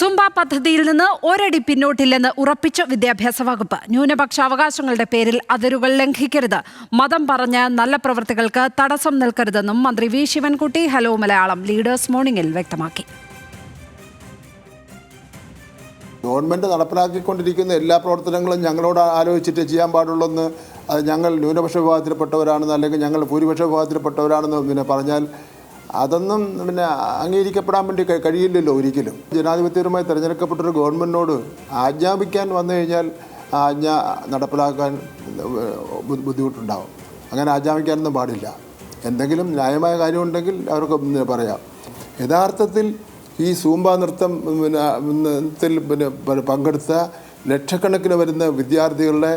Zumba പദ്ധതിയിൽ നിന്ന് ഒരടി പിന്നോട്ടില്ലെന്ന് ഉറപ്പിച്ച വിദ്യാഭ്യാസ വകുപ്പ്. ന്യൂനപക്ഷ അവകാശങ്ങളുടെ പേരിൽ അതിരുകൾ ലംഘിക്കരുത്, മതം പറഞ്ഞ് നല്ല പ്രവൃത്തികൾക്ക് തടസ്സം നിൽക്കരുതെന്നും മന്ത്രി V Sivankutty hello Malayalam leaders മോർണിംഗിൽ വ്യക്തമാക്കി. ഗവൺമെൻറ് നടപ്പിലാക്കിക്കൊണ്ടിരിക്കുന്ന എല്ലാ പ്രവർത്തനങ്ങളും ഞങ്ങളോട് ആലോചിച്ചിട്ട് ചെയ്യാൻ പാടുള്ളൂന്ന്, അത് ഞങ്ങൾ ന്യൂനപക്ഷ വിഭാഗത്തിൽപ്പെട്ടവരാണെന്ന് അല്ലെങ്കിൽ ഞങ്ങൾ ഭൂരിപക്ഷ വിഭാഗത്തിൽപ്പെട്ടവരാണെന്ന് പറഞ്ഞാൽ അതൊന്നും അംഗീകരിക്കപ്പെടാൻ വേണ്ടി കഴിയില്ലല്ലോ ഒരിക്കലും. ജനാധിപത്യപരമായി തിരഞ്ഞെടുക്കപ്പെട്ടൊരു ഗവൺമെൻറ്റിനോട് ആജ്ഞാപിക്കാൻ വന്നു കഴിഞ്ഞാൽ ആ ആജ്ഞ നടപ്പിലാക്കാൻ ബുദ്ധിമുട്ടുണ്ടാവും. അങ്ങനെ ആജ്ഞാപിക്കാനൊന്നും പാടില്ല. എന്തെങ്കിലും ന്യായമായ കാര്യമുണ്ടെങ്കിൽ അവർക്ക് പറയാം. യഥാർത്ഥത്തിൽ ഈ സൂംബ നൃത്തത്തിൽ പങ്കെടുത്ത ലക്ഷക്കണക്കിന് വരുന്ന വിദ്യാർത്ഥികളുടെ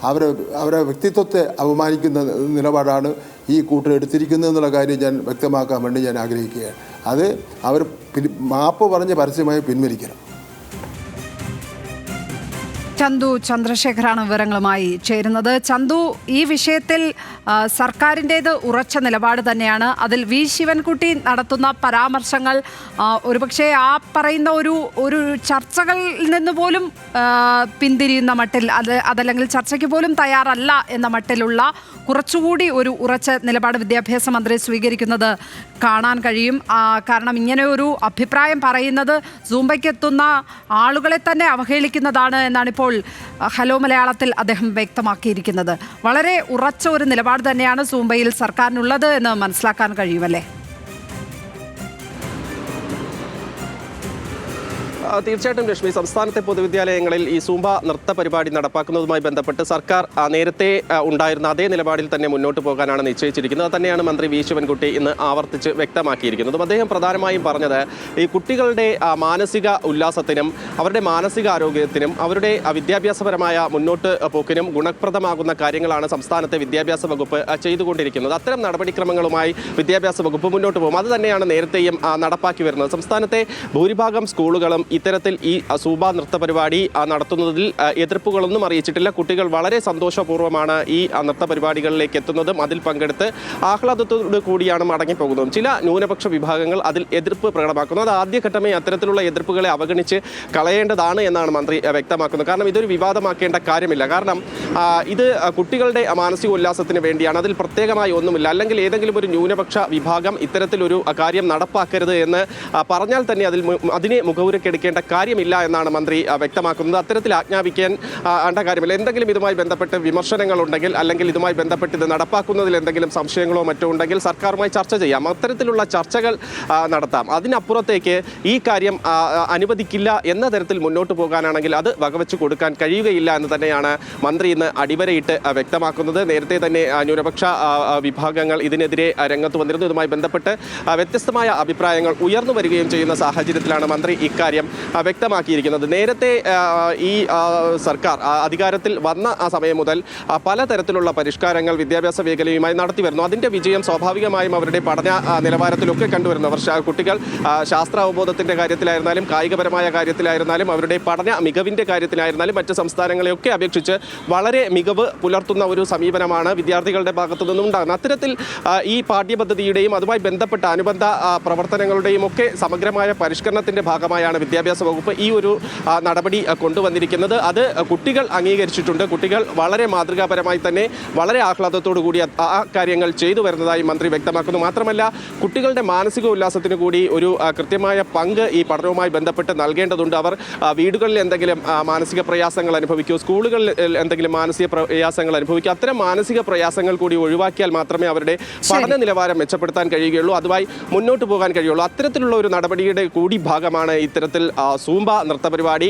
അവരെ വ്യക്തിത്വത്തെ അപമാനിക്കുന്ന നിലപാടാണ് ഈ കൂട്ടർ എടുത്തിരിക്കുന്നതെന്നുള്ള കാര്യം ഞാൻ വ്യക്തമാക്കാൻ വേണ്ടി ഞാൻ ആഗ്രഹിക്കുകയാണ്. അത് അവർ മാപ്പ് പറഞ്ഞ് പരസ്യമായി പിൻവലിക്കണം. ചന്തു ചന്ദ്രശേഖറാണ് വിവരങ്ങളുമായി ചേരുന്നത്. ചന്തു, ഈ വിഷയത്തിൽ സർക്കാരിൻ്റേത് ഉറച്ച നിലപാട് തന്നെയാണ്. അതിൽ വി ശിവൻകുട്ടി നടത്തുന്ന പരാമർശങ്ങൾ ഒരുപക്ഷെ ആ പറയുന്ന ഒരു ചർച്ചകളിൽ നിന്ന് പോലും പിന്തിരിയുന്ന മട്ടിൽ, അതല്ലെങ്കിൽ ചർച്ചയ്ക്ക് പോലും തയ്യാറല്ല എന്ന മട്ടിലുള്ള കുറച്ചുകൂടി ഒരു ഉറച്ച നിലപാട് വിദ്യാഭ്യാസ മന്ത്രി സ്വീകരിക്കുന്നത് കാണാൻ കഴിയും. കാരണം ഇങ്ങനെ ഒരു അഭിപ്രായം പറയുന്നത് സൂംബയ്ക്കെത്തുന്ന ആളുകളെ തന്നെ അവഹേളിക്കുന്നതാണ് എന്നാണ് ഇപ്പോൾ ഹലോ മലയാളത്തിൽ അദ്ദേഹം വ്യക്തമാക്കിയിരിക്കുന്നത്. വളരെ ഉറച്ച ഒരു നിലപാട് തന്നെയാണ് സൂംബയിൽ സർക്കാരിനുള്ളത് എന്ന് മനസ്സിലാക്കാൻ കഴിയുമല്ലേ? തീർച്ചയായിട്ടും രശ്മി, സംസ്ഥാനത്തെ പൊതുവിദ്യാലയങ്ങളിൽ ഈ സൂംബ നൃത്ത പരിപാടി നടപ്പാക്കുന്നതുമായി ബന്ധപ്പെട്ട് സർക്കാർ നേരത്തെ ഉണ്ടായിരുന്ന അതേ നിലപാടിൽ തന്നെ മുന്നോട്ട് പോകാനാണ് നിശ്ചയിച്ചിരിക്കുന്നത്. അത് തന്നെയാണ് മന്ത്രി വി ശിവൻകുട്ടി ഇന്ന് ആവർത്തിച്ച് വ്യക്തമാക്കിയിരിക്കുന്നതും. അദ്ദേഹം പ്രധാനമായും പറഞ്ഞത് ഈ കുട്ടികളുടെ മാനസിക ഉല്ലാസത്തിനും അവരുടെ മാനസികാരോഗ്യത്തിനും അവരുടെ വിദ്യാഭ്യാസപരമായ മുന്നോട്ട് പോക്കിനും ഗുണപ്രദമാകുന്ന കാര്യങ്ങളാണ് സംസ്ഥാനത്തെ വിദ്യാഭ്യാസ വകുപ്പ് ചെയ്തുകൊണ്ടിരിക്കുന്നത്. അത്തരം നടപടിക്രമങ്ങളുമായി വിദ്യാഭ്യാസ വകുപ്പ് മുന്നോട്ട് പോകും. അത് തന്നെയാണ് നേരത്തെയും നടപ്പാക്കി വരുന്നത്. സംസ്ഥാനത്തെ ഭൂരിഭാഗം സ്കൂളുകളും ഇത്തരത്തിൽ ഈ സൂംബ നൃത്ത പരിപാടി നടത്തുന്നതിൽ എതിർപ്പുകളൊന്നും അറിയിച്ചിട്ടില്ല. കുട്ടികൾ വളരെ സന്തോഷപൂർവ്വമാണ് ഈ നൃത്ത പരിപാടികളിലേക്ക് എത്തുന്നതും അതിൽ പങ്കെടുത്ത് ആഹ്ലാദത്തോടു കൂടിയാണ് മടങ്ങിപ്പോകുന്നതും. ചില ന്യൂനപക്ഷ വിഭാഗങ്ങൾ അതിൽ എതിർപ്പ് പ്രകടമാക്കുന്നു. അത് ആദ്യഘട്ടമേ അത്തരത്തിലുള്ള എതിർപ്പുകളെ അവഗണിച്ച് കളയേണ്ടതാണ് എന്നാണ് മന്ത്രി വ്യക്തമാക്കുന്നത്. കാരണം ഇതൊരു വിവാദമാക്കേണ്ട കാര്യമില്ല. കാരണം ഇത് കുട്ടികളുടെ മാനസിക ഉല്ലാസത്തിന് വേണ്ടിയാണ്, അതിൽ പ്രത്യേകമായി ഒന്നുമില്ല. അല്ലെങ്കിൽ ഏതെങ്കിലും ഒരു ന്യൂനപക്ഷ വിഭാഗം ഇത്തരത്തിലൊരു കാര്യം നടപ്പാക്കരുത് എന്ന് പറഞ്ഞാൽ തന്നെ അതിനെ മുഖവുരക്കെടുക്കേണ്ട കാര്യമില്ല എന്നാണ് മന്ത്രി വ്യക്തമാക്കുന്നത്. അത്തരത്തിൽ ആജ്ഞാപിക്കാൻ കാര്യമില്ല. എന്തെങ്കിലും ഇതുമായി ബന്ധപ്പെട്ട് വിമർശനങ്ങളുണ്ടെങ്കിൽ അല്ലെങ്കിൽ ഇതുമായി ബന്ധപ്പെട്ട് ഇത് നടപ്പാക്കുന്നതിൽ എന്തെങ്കിലും സംശയങ്ങളോ മറ്റോ ഉണ്ടെങ്കിൽ സർക്കാരുമായി ചർച്ച ചെയ്യാം. അത്തരത്തിലുള്ള ചർച്ചകൾ നടത്താം. അതിനപ്പുറത്തേക്ക് ഈ കാര്യം അനുവദിക്കില്ല എന്ന തരത്തിൽ മുന്നോട്ട് പോകാനാണെങ്കിൽ അത് വകവെച്ച് കൊടുക്കാൻ കഴിയുകയില്ല എന്ന് തന്നെയാണ് മന്ത്രി ഇന്ന് അടിവരയിട്ട് വ്യക്തമാക്കുന്നത്. നേരത്തെ തന്നെ ന്യൂനപക്ഷ വിഭാഗങ്ങൾ ഇതിനെതിരെ രംഗത്ത് വന്നിരുന്നു. ഇതുമായി ബന്ധപ്പെട്ട് വ്യത്യസ്തമായ അഭിപ്രായങ്ങൾ ഉയർന്നു വരികയും ചെയ്യുന്ന സാഹചര്യത്തിലാണ് മന്ത്രി ഇക്കാര്യം വ്യക്തമാക്കിയിരിക്കുന്നത്. നേരത്തെ ഈ സർക്കാർ അധികാരത്തിൽ വന്ന ആ സമയം മുതൽ പലതരത്തിലുള്ള പരിഷ്കാരങ്ങൾ വിദ്യാഭ്യാസ മേഖലയുമായി നടത്തി വരുന്നു. അതിൻ്റെ വിജയം സ്വാഭാവികമായും അവരുടെ പഠന നിലവാരത്തിലൊക്കെ കണ്ടുവരുന്നു. കുട്ടികൾ ശാസ്ത്ര അവബോധത്തിൻ്റെ കാര്യത്തിലായിരുന്നാലും കായികപരമായ കാര്യത്തിലായിരുന്നാലും അവരുടെ പഠന മികവിൻ്റെ കാര്യത്തിലായിരുന്നാലും മറ്റ് സംസ്ഥാനങ്ങളെയൊക്കെ അപേക്ഷിച്ച് വളരെ മികവ് പുലർത്തുന്ന ഒരു സമീപനമാണ് വിദ്യാർത്ഥികളുടെ ഭാഗത്തു നിന്നും ഉണ്ടാകുന്നത്. അത്തരത്തിൽ ഈ പാഠ്യപദ്ധതിയുടെയും അതുമായി ബന്ധപ്പെട്ട അനുബന്ധ പ്രവർത്തനങ്ങളുടെയും ഒക്കെ സമഗ്രമായ പരിഷ്കരണത്തിൻ്റെ ഭാഗമായാണ് വിദ്യാഭ്യാസ വകുപ്പ് ഈ ഒരു നടപടി കൊണ്ടുവന്നിരിക്കുന്നത്. അത് കുട്ടികൾ അംഗീകരിച്ചിട്ടുണ്ട്. കുട്ടികൾ വളരെ മാതൃകാപരമായി തന്നെ വളരെ ആഹ്ലാദത്തോടു കൂടി ആ കാര്യങ്ങൾ ചെയ്തു വരുന്നതായി മന്ത്രി വ്യക്തമാക്കുന്നു. മാത്രമല്ല കുട്ടികളുടെ മാനസിക ഉല്ലാസത്തിന് കൂടി ഒരു കൃത്യമായ പങ്ക് ഈ പഠനവുമായി ബന്ധപ്പെട്ട് നൽകേണ്ടതുണ്ട്. അവർ വീടുകളിൽ എന്തെങ്കിലും മാനസിക പ്രയാസങ്ങൾ അനുഭവിക്കൂ, സ്കൂളുകളിൽ എന്തെങ്കിലും മാനസിക പ്രയാസങ്ങൾ അനുഭവിക്കൂ, അത്തരം മാനസിക പ്രയാസങ്ങൾ കൂടി ഒഴിവാക്കിയാൽ മാത്രമേ അവരുടെ പഠന നിലവാരം മെച്ചപ്പെടുത്താൻ കഴിയുകയുള്ളൂ, അതുമായി മുന്നോട്ട് പോകാൻ കഴിയുള്ളൂ. അത്തരത്തിലുള്ള ഒരു നടപടിയുടെ കൂടി ഭാഗമാണ് ഇത്തരത്തിൽ സൂംബ നൃത്ത പരിപാടി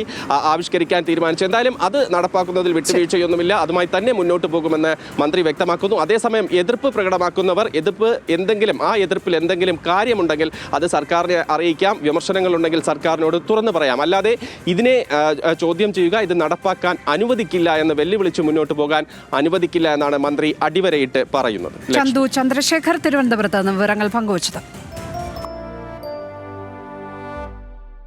ആവിഷ്കരിക്കാൻ തീരുമാനിച്ചു. എന്തായാലും അത് നടപ്പാക്കുന്നതിൽ വിട്ടുവീഴ്ചയൊന്നുമില്ല, അതുമായി തന്നെ മുന്നോട്ട് പോകുമെന്ന് മന്ത്രി വ്യക്തമാക്കുന്നു. അതേസമയം എതിർപ്പ് പ്രകടമാക്കുന്നവർ ആ എതിർപ്പിൽ എന്തെങ്കിലും കാര്യമുണ്ടെങ്കിൽ അത് സർക്കാരിനെ അറിയിക്കാം. വിമർശനങ്ങളുണ്ടെങ്കിൽ സർക്കാരിനോട് തുറന്നു പറയാം. അല്ലാതെ ഇതിനെ ചോദ്യം ചെയ്യുക, ഇത് നടപ്പാക്കാൻ അനുവദിക്കില്ല എന്ന് വെല്ലുവിളിച്ച് മുന്നോട്ട് പോകാൻ അനുവദിക്കില്ല എന്നാണ് മന്ത്രി അടിവരയിട്ട് പറയുന്നത്. ചന്തു ചന്ദ്രശേഖർ തിരുവനന്തപുരത്ത് നിന്ന് വിവരങ്ങൾ പങ്കുവച്ചത്.